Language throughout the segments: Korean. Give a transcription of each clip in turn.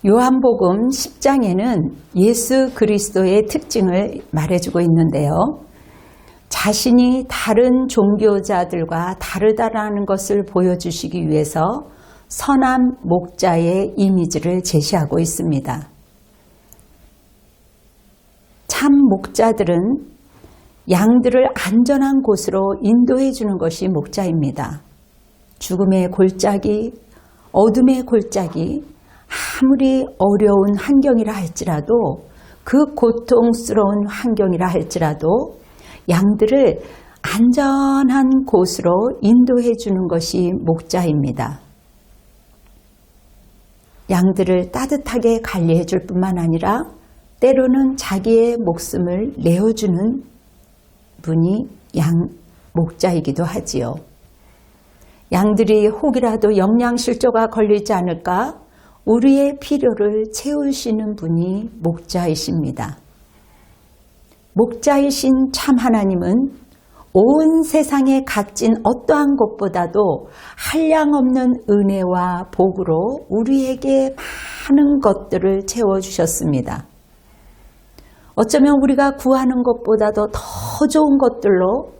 요한복음 10장에는 예수 그리스도의 특징을 말해주고 있는데요. 자신이 다른 종교자들과 다르다라는 것을 보여주시기 위해서 선한 목자의 이미지를 제시하고 있습니다. 참 목자들은 양들을 안전한 곳으로 인도해 주는 것이 목자입니다. 죽음의 골짜기, 어둠의 골짜기, 아무리 어려운 환경이라 할지라도 그 고통스러운 환경이라 할지라도 양들을 안전한 곳으로 인도해 주는 것이 목자입니다. 양들을 따뜻하게 관리해 줄 뿐만 아니라 때로는 자기의 목숨을 내어주는 분이 목자이기도 하지요. 양들이 혹이라도 영양실조가 걸리지 않을까 우리의 필요를 채우시는 분이 목자이십니다. 목자이신 참 하나님은 온 세상에 값진 어떠한 것보다도 한량없는 은혜와 복으로 우리에게 많은 것들을 채워주셨습니다. 어쩌면 우리가 구하는 것보다도 더 좋은 것들로,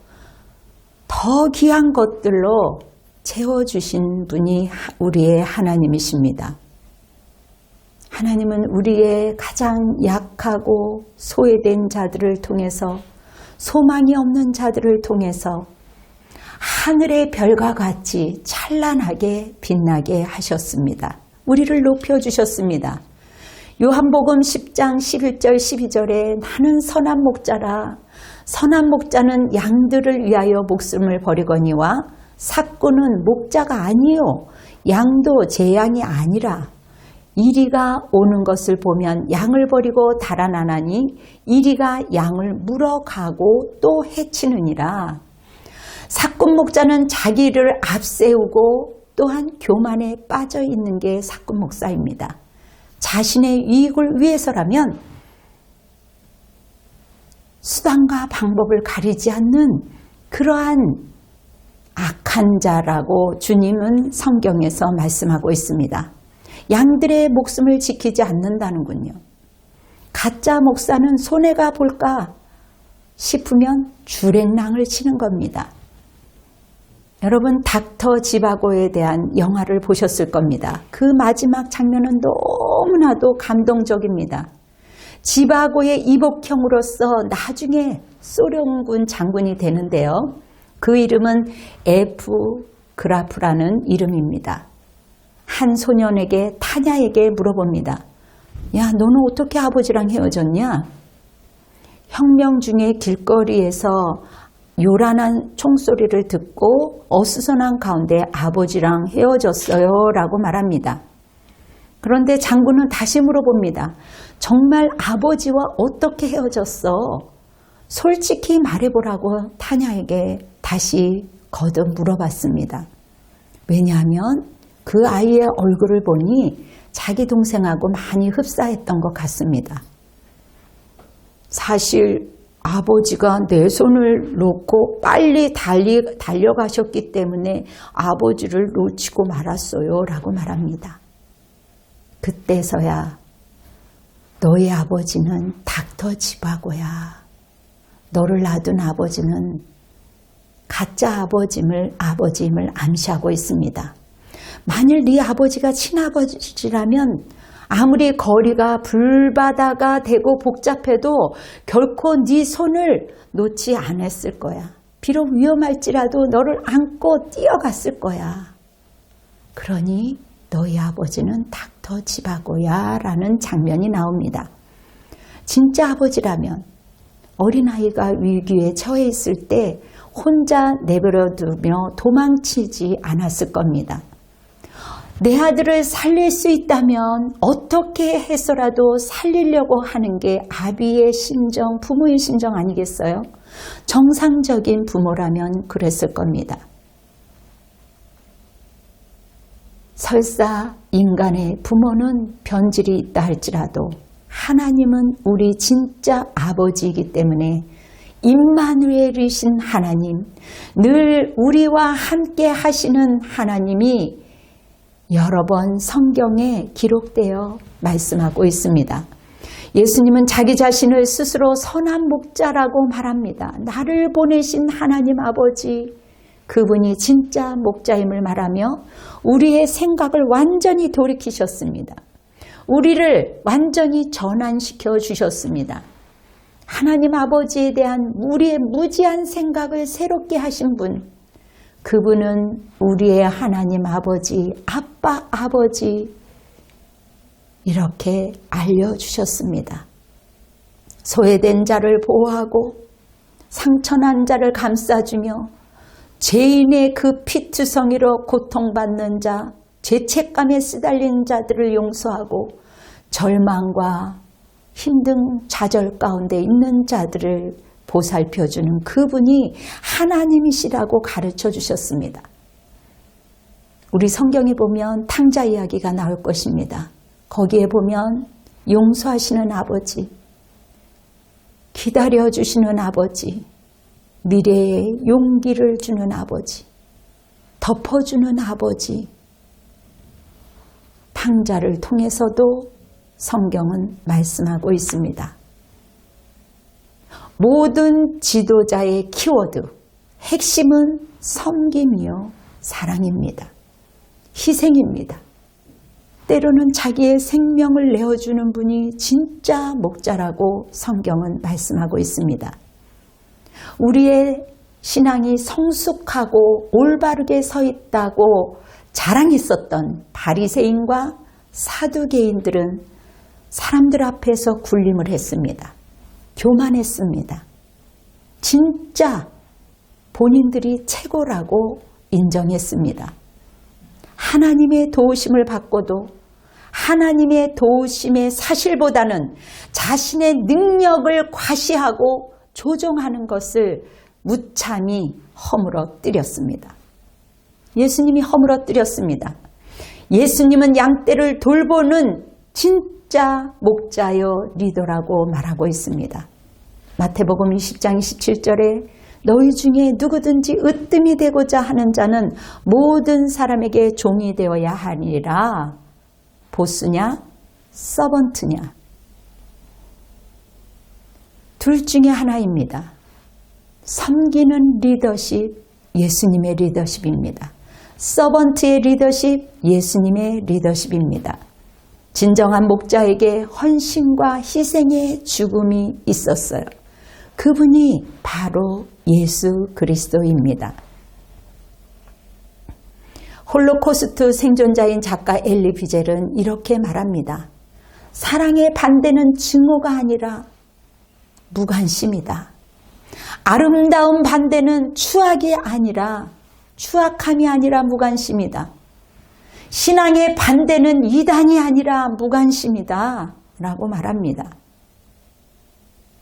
더 귀한 것들로 채워주신 분이 우리의 하나님이십니다. 하나님은 우리의 가장 약하고 소외된 자들을 통해서, 소망이 없는 자들을 통해서 하늘의 별과 같이 찬란하게 빛나게 하셨습니다. 우리를 높여주셨습니다. 요한복음 10장 11절 12절에 나는 선한 목자라. 선한 목자는 양들을 위하여 목숨을 버리거니와 삭구는 목자가 아니요 양도 제 양이 아니라 이리가 오는 것을 보면 양을 버리고 달아나나니 이리가 양을 물어가고 또 해치느니라. 삭군 목자는 자기를 앞세우고 또한 교만에 빠져 있는 게 삭군 목사입니다. 자신의 이익을 위해서라면 수단과 방법을 가리지 않는 그러한 악한 자라고 주님은 성경에서 말씀하고 있습니다. 양들의 목숨을 지키지 않는다는군요. 가짜 목사는 손해가 볼까 싶으면 주랭랑을 치는 겁니다. 여러분 닥터 지바고에 대한 영화를 보셨을 겁니다. 그 마지막 장면은 너무나도 감동적입니다. 지바고의 이복형으로서 나중에 소련군 장군이 되는데요. 그 이름은 F. 그라프라는 이름입니다. 한 소년에게 타냐에게 물어봅니다. 야, 너는 어떻게 아버지랑 헤어졌냐? 혁명 중에 길거리에서 요란한 총소리를 듣고 어수선한 가운데 아버지랑 헤어졌어요 라고 말합니다. 그런데 장군은 다시 물어봅니다. 정말 아버지와 어떻게 헤어졌어? 솔직히 말해보라고 타냐에게 다시 거듭 물어봤습니다. 왜냐하면 그 아이의 얼굴을 보니 자기 동생하고 많이 흡사했던 것 같습니다. 사실 아버지가 내 손을 놓고 빨리 달려가셨기 때문에 아버지를 놓치고 말았어요 라고 말합니다. 그때서야 너의 아버지는 닥터 지바고야. 너를 낳은 아버지는 가짜 아버지임을 암시하고 있습니다. 만일 네 아버지가 친아버지라면 아무리 거리가 불바다가 되고 복잡해도 결코 네 손을 놓지 않았을 거야. 비록 위험할지라도 너를 안고 뛰어갔을 거야. 그러니 너희 아버지는 닥터 지바고야 라는 장면이 나옵니다. 진짜 아버지라면 어린아이가 위기에 처해 있을 때 혼자 내버려두며 도망치지 않았을 겁니다. 내 아들을 살릴 수 있다면 어떻게 해서라도 살리려고 하는 게 아비의 심정, 부모의 심정 아니겠어요? 정상적인 부모라면 그랬을 겁니다. 설사 인간의 부모는 변질이 있다 할지라도 하나님은 우리 진짜 아버지이기 때문에 임마누엘이신 하나님, 늘 우리와 함께 하시는 하나님이 여러 번 성경에 기록되어 말씀하고 있습니다. 예수님은 자기 자신을 스스로 선한 목자라고 말합니다. 나를 보내신 하나님 아버지, 그분이 진짜 목자임을 말하며 우리의 생각을 완전히 돌이키셨습니다. 우리를 완전히 전환시켜 주셨습니다. 하나님 아버지에 대한 우리의 무지한 생각을 새롭게 하신 분, 그분은 우리의 하나님 아버지, 아빠 아버지, 이렇게 알려주셨습니다. 소외된 자를 보호하고 상처난 자를 감싸주며 죄인의 그 피투성이로 고통받는 자, 죄책감에 시달린 자들을 용서하고 절망과 힘든 좌절 가운데 있는 자들을 보살펴주는 그분이 하나님이시라고 가르쳐 주셨습니다. 우리 성경에 보면 탕자 이야기가 나올 것입니다. 거기에 보면 용서하시는 아버지, 기다려주시는 아버지, 미래에 용기를 주는 아버지, 덮어주는 아버지, 탕자를 통해서도 성경은 말씀하고 있습니다. 모든 지도자의 키워드, 핵심은 섬김이요 사랑입니다. 희생입니다. 때로는 자기의 생명을 내어주는 분이 진짜 목자라고 성경은 말씀하고 있습니다. 우리의 신앙이 성숙하고 올바르게 서 있다고 자랑했었던 바리새인과 사두개인들은 사람들 앞에서 군림을 했습니다. 교만했습니다. 진짜 본인들이 최고라고 인정했습니다. 하나님의 도우심을 받고도 하나님의 도우심의 사실보다는 자신의 능력을 과시하고 조종하는 것을 무참히 허물어뜨렸습니다. 예수님이 허물어뜨렸습니다. 예수님은 양떼를 돌보는 진짜 목자여 리더라고 말하고 있습니다. 마태복음 20장 27절에 너희 중에 누구든지 으뜸이 되고자 하는 자는 모든 사람에게 종이 되어야 하니라. 보스냐 서번트냐, 둘 중에 하나입니다. 섬기는 리더십, 예수님의 리더십입니다. 서번트의 리더십, 예수님의 리더십입니다. 진정한 목자에게 헌신과 희생의 죽음이 있었어요. 그분이 바로 예수 그리스도입니다. 홀로코스트 생존자인 작가 엘리 비젤은 이렇게 말합니다. 사랑의 반대는 증오가 아니라 무관심이다. 아름다운 반대는 추악이 아니라 추악함이 아니라 무관심이다. 신앙의 반대는 이단이 아니라 무관심이다 라고 말합니다.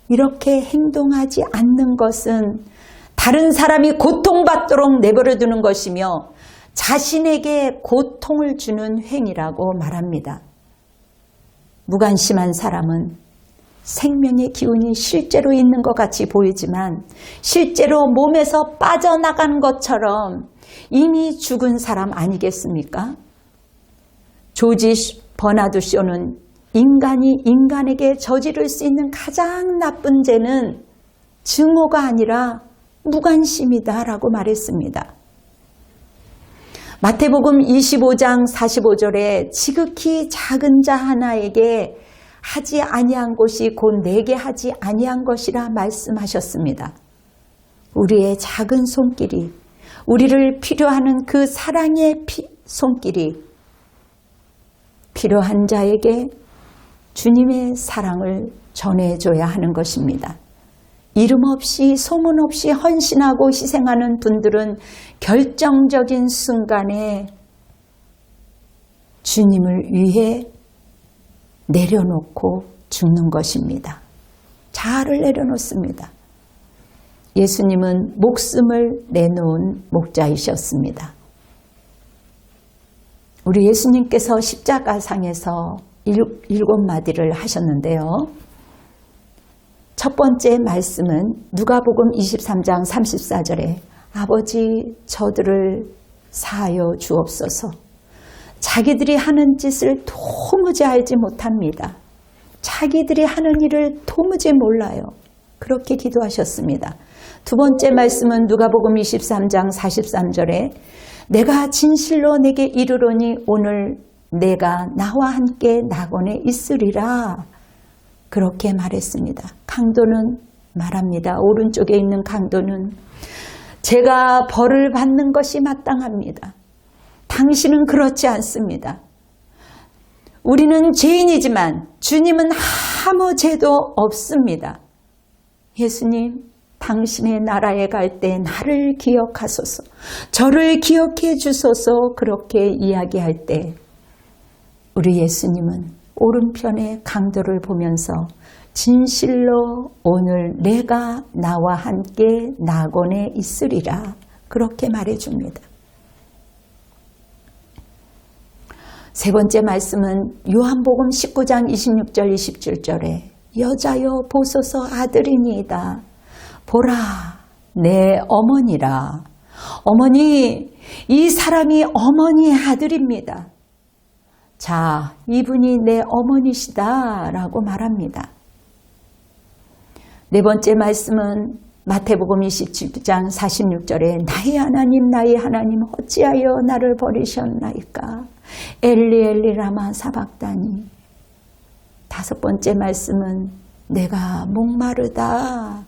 이렇게 행동하지 않는 것은 다른 사람이 고통받도록 내버려 두는 것이며 자신에게 고통을 주는 행위라고 말합니다. 무관심한 사람은 생명의 기운이 실제로 있는 것 같이 보이지만 실제로 몸에서 빠져나간 것처럼 이미 죽은 사람 아니겠습니까? 조지 버나드 쇼는 인간이 인간에게 저지를 수 있는 가장 나쁜 죄는 증오가 아니라 무관심이다 라고 말했습니다. 마태복음 25장 45절에 지극히 작은 자 하나에게 하지 아니한 것이 곧 내게 하지 아니한 것이라 말씀하셨습니다. 우리의 작은 손길이, 우리를 필요하는 그 사랑의 손길이 필요한 자에게 주님의 사랑을 전해줘야 하는 것입니다. 이름 없이 소문 없이 헌신하고 희생하는 분들은 결정적인 순간에 주님을 위해 내려놓고 죽는 것입니다. 자아를 내려놓습니다. 예수님은 목숨을 내놓은 목자이셨습니다. 우리 예수님께서 십자가상에서 7마디를 하셨는데요. 첫 번째 말씀은 누가복음 23장 34절에 아버지 저들을 사하여 주옵소서. 자기들이 하는 짓을 도무지 알지 못합니다. 자기들이 하는 일을 도무지 몰라요. 그렇게 기도하셨습니다. 두 번째 말씀은 누가복음 23장 43절에 내가 진실로 내게 이르노니 오늘 내가 나와 함께 낙원에 있으리라. 그렇게 말했습니다. 강도는 말합니다. 오른쪽에 있는 강도는 제가 벌을 받는 것이 마땅합니다. 당신은 그렇지 않습니다. 우리는 죄인이지만 주님은 아무 죄도 없습니다. 예수님, 당신의 나라에 갈 때 나를 기억하소서, 저를 기억해 주소서 그렇게 이야기할 때 우리 예수님은 오른편의 강도를 보면서 진실로 오늘 내가 나와 함께 낙원에 있으리라 그렇게 말해줍니다. 세 번째 말씀은 요한복음 19장 26절 27절에 여자여 보소서 아들이니이다. 보라 내 어머니라. 어머니, 이 사람이 어머니의 아들입니다. 자, 이분이 내 어머니시다 라고 말합니다. 네 번째 말씀은 마태복음 27장 46절에 나의 하나님 어찌하여 나를 버리셨나이까. 엘리 엘리 라마 사박다니. 다섯 번째 말씀은 내가 목마르다.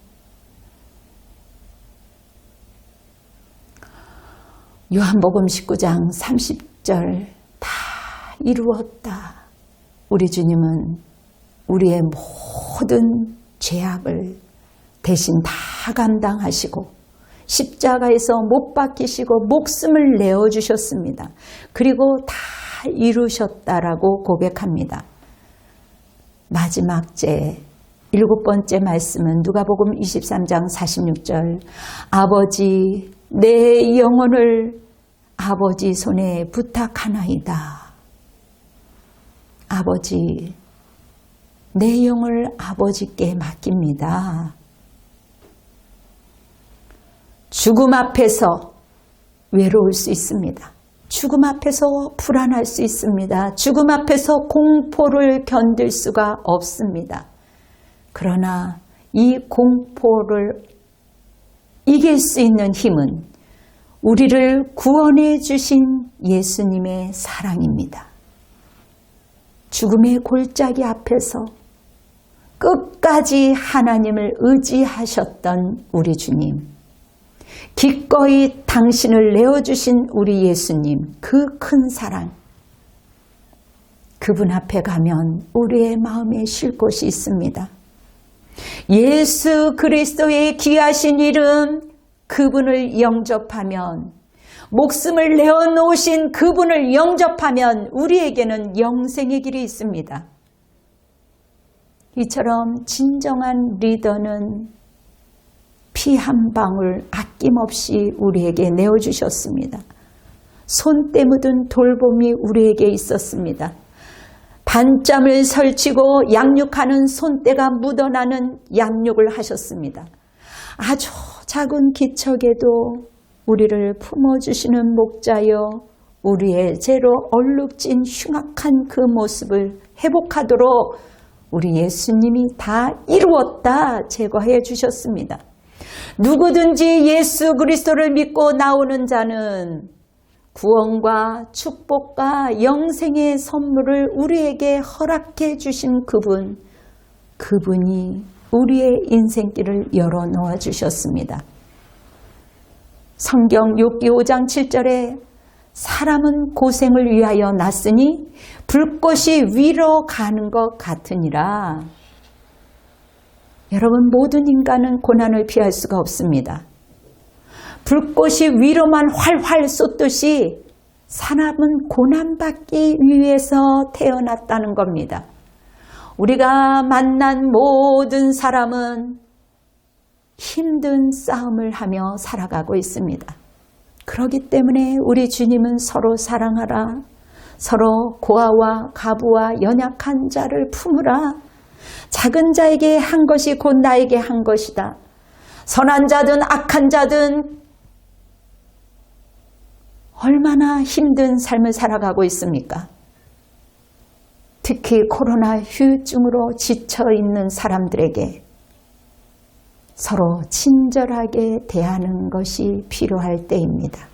요한복음 19장 30절 다 이루었다. 우리 주님은 우리의 모든 죄악을 대신 다 감당하시고 십자가에서 못 박히시고 목숨을 내어주셨습니다. 그리고 다 이루셨다라고 고백합니다. 마지막 제 일곱 번째 말씀은 누가복음 23장 46절 아버지 내 영혼을 아버지 손에 부탁하나이다. 아버지 내 영을 아버지께 맡깁니다. 죽음 앞에서 외로울 수 있습니다. 죽음 앞에서 불안할 수 있습니다. 죽음 앞에서 공포를 견딜 수가 없습니다. 그러나 이 공포를 이길 수 있는 힘은 우리를 구원해 주신 예수님의 사랑입니다. 죽음의 골짜기 앞에서 끝까지 하나님을 의지하셨던 우리 주님, 기꺼이 당신을 내어주신 우리 예수님, 그 큰 사랑, 그분 앞에 가면 우리의 마음에 쉴 곳이 있습니다. 예수 그리스도의 귀하신 이름, 그분을 영접하면, 목숨을 내어놓으신 그분을 영접하면 우리에게는 영생의 길이 있습니다. 이처럼 진정한 리더는 피 한 방울 아낌없이 우리에게 내어주셨습니다. 손때 묻은 돌봄이 우리에게 있었습니다. 반짬을 설치고 양육하는 손때가 묻어나는 양육을 하셨습니다. 아주 작은 기척에도 우리를 품어주시는 목자여 우리의 죄로 얼룩진 흉악한 그 모습을 회복하도록 우리 예수님이 다 이루었다 제거해 주셨습니다. 누구든지 예수 그리스도를 믿고 나오는 자는 구원과 축복과 영생의 선물을 우리에게 허락해 주신 그분이 우리의 인생길을 열어놓아 주셨습니다. 성경 욥기 5장 7절에 사람은 고생을 위하여 났으니 불꽃이 위로 가는 것 같으니라. 여러분, 모든 인간은 고난을 피할 수가 없습니다. 불꽃이 위로만 활활 쏟듯이 사람은 고난받기 위해서 태어났다는 겁니다. 우리가 만난 모든 사람은 힘든 싸움을 하며 살아가고 있습니다. 그렇기 때문에 우리 주님은 서로 사랑하라, 서로 고아와 가부와 연약한 자를 품으라, 작은 자에게 한 것이 곧 나에게 한 것이다. 선한 자든 악한 자든 얼마나 힘든 삶을 살아가고 있습니까? 특히 코로나 후유증으로 지쳐있는 사람들에게 서로 친절하게 대하는 것이 필요할 때입니다.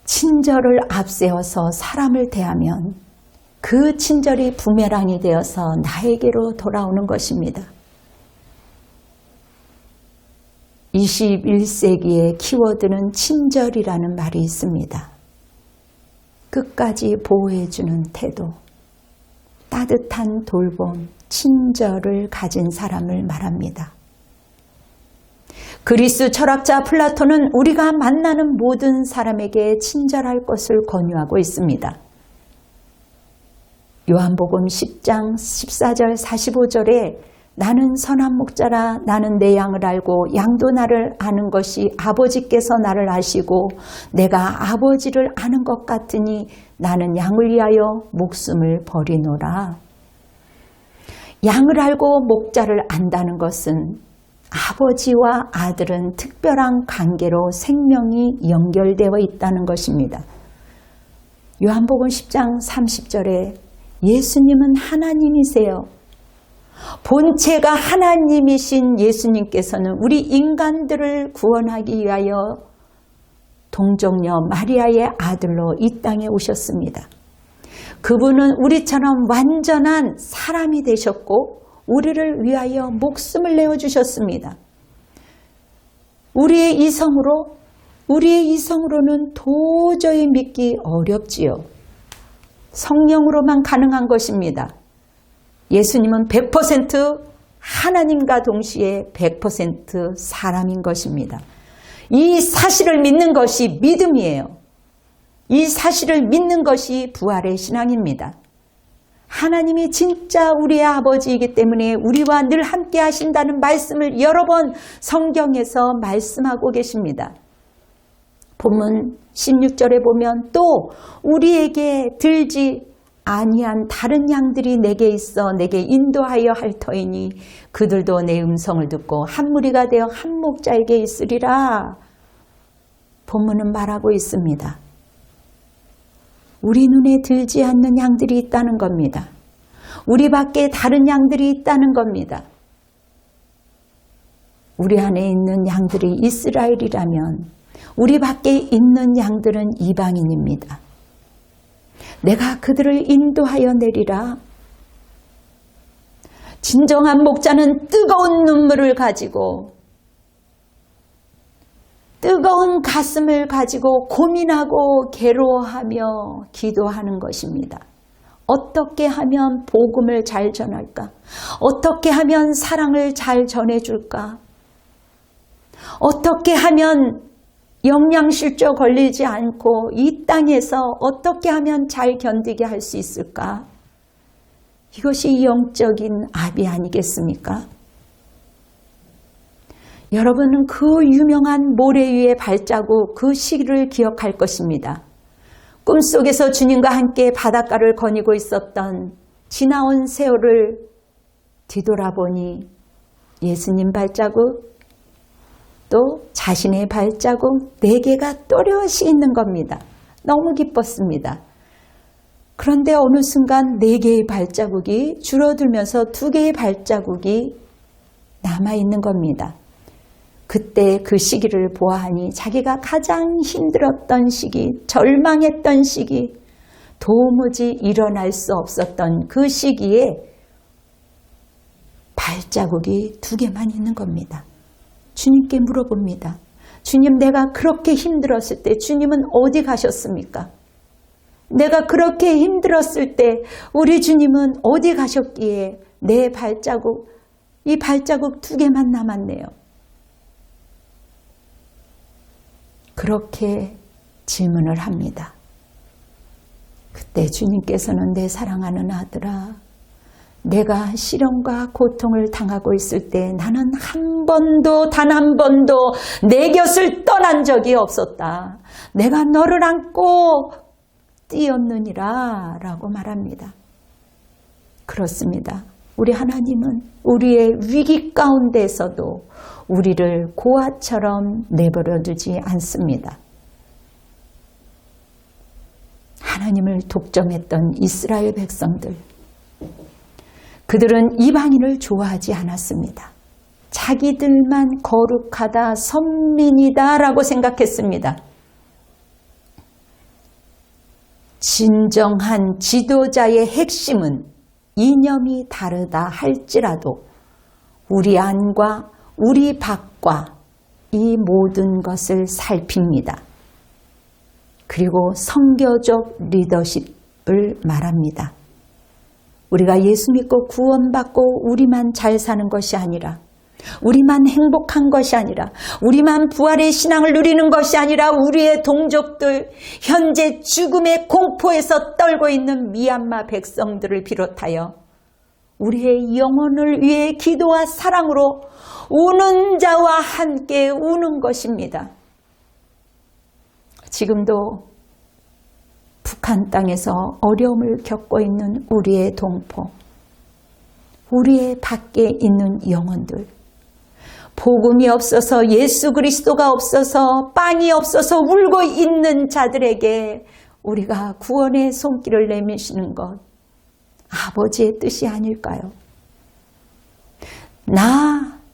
친절을 앞세워서 사람을 대하면 그 친절이 부메랑이 되어서 나에게로 돌아오는 것입니다. 21세기의 키워드는 친절이라는 말이 있습니다. 끝까지 보호해주는 태도, 따뜻한 돌봄, 친절을 가진 사람을 말합니다. 그리스 철학자 플라톤은 우리가 만나는 모든 사람에게 친절할 것을 권유하고 있습니다. 요한복음 10장 14절 45절에 나는 선한 목자라 나는 내 양을 알고 양도 나를 아는 것이 아버지께서 나를 아시고 내가 아버지를 아는 것 같으니 나는 양을 위하여 목숨을 버리노라. 양을 알고 목자를 안다는 것은 아버지와 아들은 특별한 관계로 생명이 연결되어 있다는 것입니다. 요한복음 10장 30절에 예수님은 하나님이세요. 본체가 하나님이신 예수님께서는 우리 인간들을 구원하기 위하여 동정녀 마리아의 아들로 이 땅에 오셨습니다. 그분은 우리처럼 완전한 사람이 되셨고 우리를 위하여 목숨을 내어주셨습니다. 우리의 이성으로는 도저히 믿기 어렵지요. 성령으로만 가능한 것입니다. 예수님은 100% 하나님과 동시에 100% 사람인 것입니다. 이 사실을 믿는 것이 믿음이에요. 이 사실을 믿는 것이 부활의 신앙입니다. 하나님이 진짜 우리의 아버지이기 때문에 우리와 늘 함께 하신다는 말씀을 여러 번 성경에서 말씀하고 계십니다. 본문 16절에 보면 또 우리에게 들지 아니한 다른 양들이 내게 있어 내게 인도하여 할 터이니 그들도 내 음성을 듣고 한 무리가 되어 한 목자에게 있으리라. 본문은 말하고 있습니다. 우리 눈에 들지 않는 양들이 있다는 겁니다. 우리 밖에 다른 양들이 있다는 겁니다. 우리 안에 있는 양들이 이스라엘이라면 우리 밖에 있는 양들은 이방인입니다. 내가 그들을 인도하여 내리라. 진정한 목자는 뜨거운 눈물을 가지고 뜨거운 가슴을 가지고 고민하고 괴로워하며 기도하는 것입니다. 어떻게 하면 복음을 잘 전할까? 어떻게 하면 사랑을 잘 전해줄까? 어떻게 하면 영양실조 걸리지 않고 이 땅에서 어떻게 하면 잘 견디게 할 수 있을까? 이것이 영적인 압이 아니겠습니까? 여러분은 그 유명한 모래 위의 발자국 그 시기를 기억할 것입니다. 꿈속에서 주님과 함께 바닷가를 거니고 있었던 지나온 세월을 뒤돌아보니 예수님 발자국 또 자신의 발자국 4개가 또렷이 있는 겁니다. 너무 기뻤습니다. 그런데 어느 순간 4개의 발자국이 줄어들면서 2개의 발자국이 남아있는 겁니다. 그때 그 시기를 보아하니 자기가 가장 힘들었던 시기, 절망했던 시기, 도무지 일어날 수 없었던 그 시기에 발자국이 2개만 있는 겁니다. 주님께 물어봅니다. 주님, 내가 그렇게 힘들었을 때 주님은 어디 가셨습니까? 내가 그렇게 힘들었을 때 우리 주님은 어디 가셨기에 내 발자국, 이 발자국 2개만 남았네요. 그렇게 질문을 합니다. 그때 주님께서는 내 사랑하는 아들아, 내가 시련과 고통을 당하고 있을 때 나는 한 번도 단 한 번도 내 곁을 떠난 적이 없었다. 내가 너를 안고 뛰었느니라 라고 말합니다. 그렇습니다. 우리 하나님은 우리의 위기 가운데서도 우리를 고아처럼 내버려 두지 않습니다. 하나님을 독점했던 이스라엘 백성들, 그들은 이방인을 좋아하지 않았습니다. 자기들만 거룩하다, 선민이다 라고 생각했습니다. 진정한 지도자의 핵심은 이념이 다르다 할지라도 우리 안과 우리 밖과 이 모든 것을 살핍니다. 그리고 성교적 리더십을 말합니다. 우리가 예수 믿고 구원받고 우리만 잘 사는 것이 아니라, 우리만 행복한 것이 아니라, 우리만 부활의 신앙을 누리는 것이 아니라 우리의 동족들, 현재 죽음의 공포에서 떨고 있는 미얀마 백성들을 비롯하여 우리의 영혼을 위해 기도와 사랑으로 우는 자와 함께 우는 것입니다. 지금도 북한 땅에서 어려움을 겪고 있는 우리의 동포, 우리의 밖에 있는 영혼들, 복음이 없어서, 예수 그리스도가 없어서, 빵이 없어서 울고 있는 자들에게 우리가 구원의 손길을 내미시는 것, 아버지의 뜻이 아닐까요?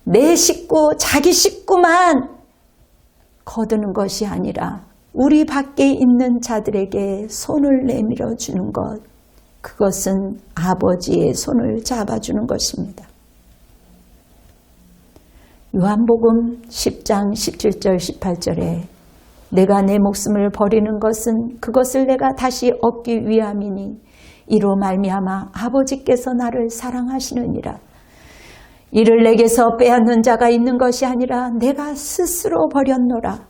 내 식구, 자기 식구만 거두는 것이 아니라 우리 밖에 있는 자들에게 손을 내밀어 주는 것, 그것은 아버지의 손을 잡아주는 것입니다. 요한복음 10장 17절 18절에 내가 내 목숨을 버리는 것은 그것을 내가 다시 얻기 위함이니 이로 말미암아 아버지께서 나를 사랑하시느니라. 이를 내게서 빼앗는 자가 있는 것이 아니라 내가 스스로 버렸노라.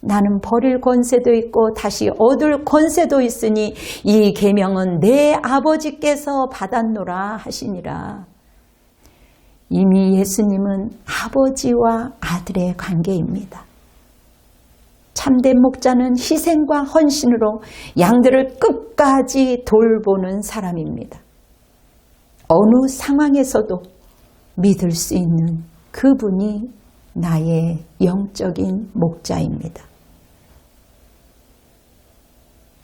나는 버릴 권세도 있고 다시 얻을 권세도 있으니 이 계명은 내 아버지께서 받았노라 하시니라. 이미 예수님은 아버지와 아들의 관계입니다. 참된 목자는 희생과 헌신으로 양들을 끝까지 돌보는 사람입니다. 어느 상황에서도 믿을 수 있는 그분이 나의 영적인 목자입니다.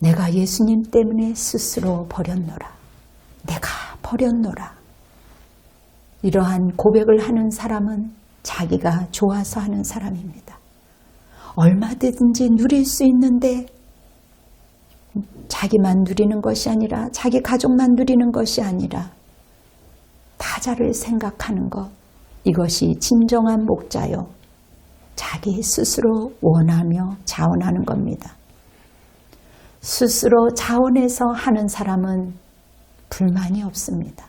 내가 예수님 때문에 스스로 버렸노라. 내가 버렸노라. 이러한 고백을 하는 사람은 자기가 좋아서 하는 사람입니다. 얼마든지 누릴 수 있는데 자기만 누리는 것이 아니라, 자기 가족만 누리는 것이 아니라 타자를 생각하는 것, 이것이 진정한 목자요, 자기 스스로 원하며 자원하는 겁니다. 스스로 자원해서 하는 사람은 불만이 없습니다.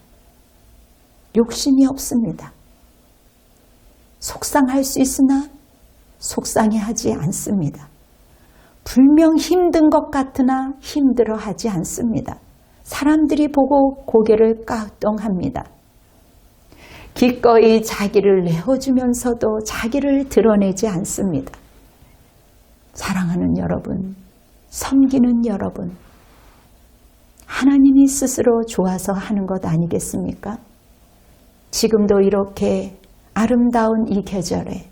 욕심이 없습니다. 속상할 수 있으나 속상해하지 않습니다. 분명 힘든 것 같으나 힘들어하지 않습니다. 사람들이 보고 고개를 까똥합니다. 기꺼이 자기를 내어주면서도 자기를 드러내지 않습니다. 사랑하는 여러분, 섬기는 여러분, 하나님이 스스로 좋아서 하는 것 아니겠습니까? 지금도 이렇게 아름다운 이 계절에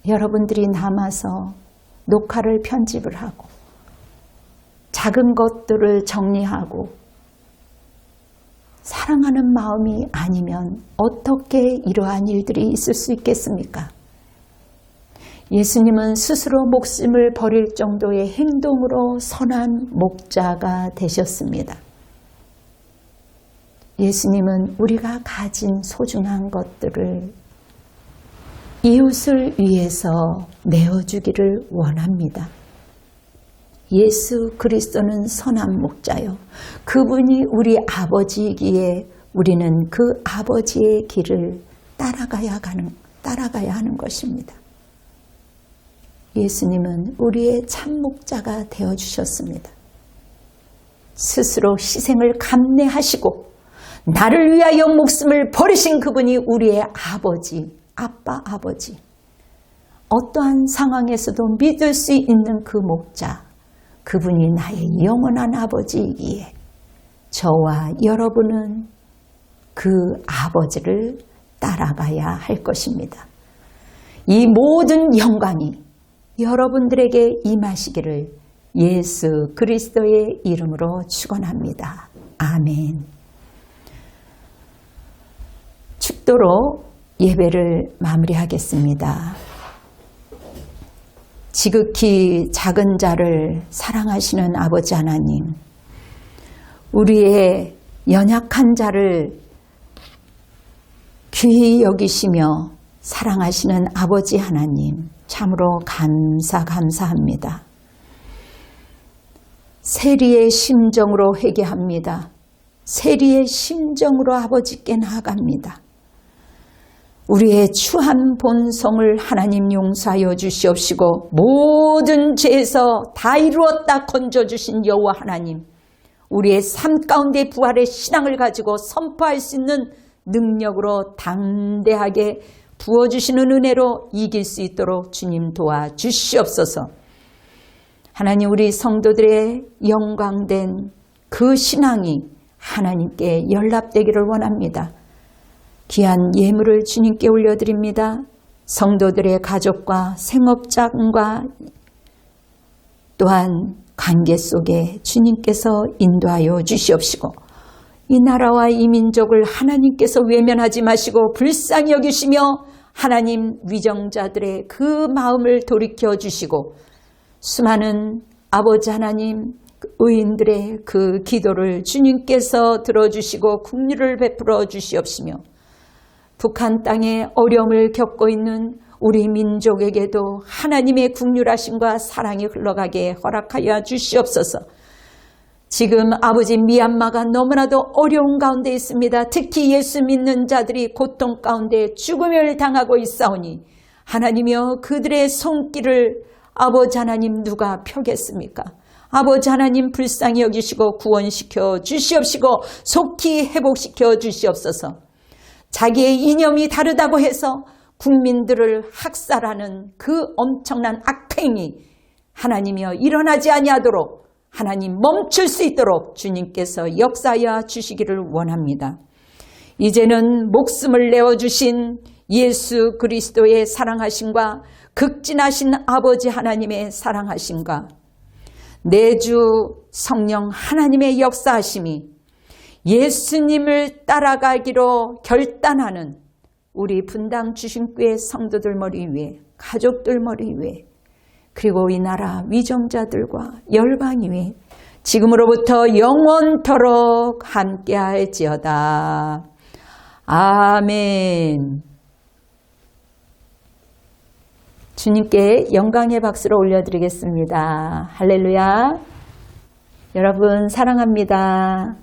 여러분들이 남아서 녹화를 편집을 하고 작은 것들을 정리하고 사랑하는 마음이 아니면 어떻게 이러한 일들이 있을 수 있겠습니까? 예수님은 스스로 목숨을 버릴 정도의 행동으로 선한 목자가 되셨습니다. 예수님은 우리가 가진 소중한 것들을 이웃을 위해서 내어주기를 원합니다. 예수 그리스도는 선한 목자요, 그분이 우리 아버지이기에 우리는 그 아버지의 길을 따라가야 하는 것입니다. 예수님은 우리의 참 목자가 되어주셨습니다. 스스로 희생을 감내하시고 나를 위하여 목숨을 버리신 그분이 우리의 아버지, 아빠, 아버지. 어떠한 상황에서도 믿을 수 있는 그 목자, 그분이 나의 영원한 아버지이기에 저와 여러분은 그 아버지를 따라가야 할 것입니다. 이 모든 영광이 여러분들에게 임하시기를 예수 그리스도의 이름으로 축원합니다. 아멘. 축도로 예배를 마무리하겠습니다. 지극히 작은 자를 사랑하시는 아버지 하나님, 우리의 연약한 자를 귀히 여기시며 사랑하시는 아버지 하나님, 참으로 감사합니다. 세리의 심정으로 회개합니다. 세리의 심정으로 아버지께 나아갑니다. 우리의 추한 본성을 하나님 용서하여 주시옵시고 모든 죄에서 다 이루었다 건져주신 여호와 하나님, 우리의 삶 가운데 부활의 신앙을 가지고 선포할 수 있는 능력으로 당대하게 부어주시는 은혜로 이길 수 있도록 주님 도와주시옵소서. 하나님, 우리 성도들의 영광된 그 신앙이 하나님께 연락되기를 원합니다. 귀한 예물을 주님께 올려드립니다. 성도들의 가족과 생업장과 또한 관계 속에 주님께서 인도하여 주시옵시고, 이 나라와 이 민족을 하나님께서 외면하지 마시고 불쌍히 여기시며 하나님 위정자들의 그 마음을 돌이켜 주시고, 수많은 아버지 하나님 의인들의 그 기도를 주님께서 들어주시고 긍휼을 베풀어 주시옵시며, 북한 땅에 어려움을 겪고 있는 우리 민족에게도 하나님의 긍휼하심과 사랑이 흘러가게 허락하여 주시옵소서. 지금 아버지 미얀마가 너무나도 어려운 가운데 있습니다. 특히 예수 믿는 자들이 고통 가운데 죽음을 당하고 있사오니 하나님이여, 그들의 손길을 아버지 하나님 누가 펴겠습니까? 아버지 하나님 불쌍히 여기시고 구원시켜 주시옵시고 속히 회복시켜 주시옵소서. 자기의 이념이 다르다고 해서 국민들을 학살하는 그 엄청난 악행이 하나님이여 일어나지 아니하도록 하나님 멈출 수 있도록 주님께서 역사하여 주시기를 원합니다. 이제는 목숨을 내어주신 예수 그리스도의 사랑하심과 극진하신 아버지 하나님의 사랑하심과 내주 성령 하나님의 역사하심이 예수님을 따라가기로 결단하는 우리 분당 주심교회 성도들 머리 위에, 가족들 머리 위에, 그리고 이 나라 위정자들과 열방 위에 지금으로부터 영원토록 함께할지어다. 아멘. 주님께 영광의 박수를 올려드리겠습니다. 할렐루야. 여러분 사랑합니다.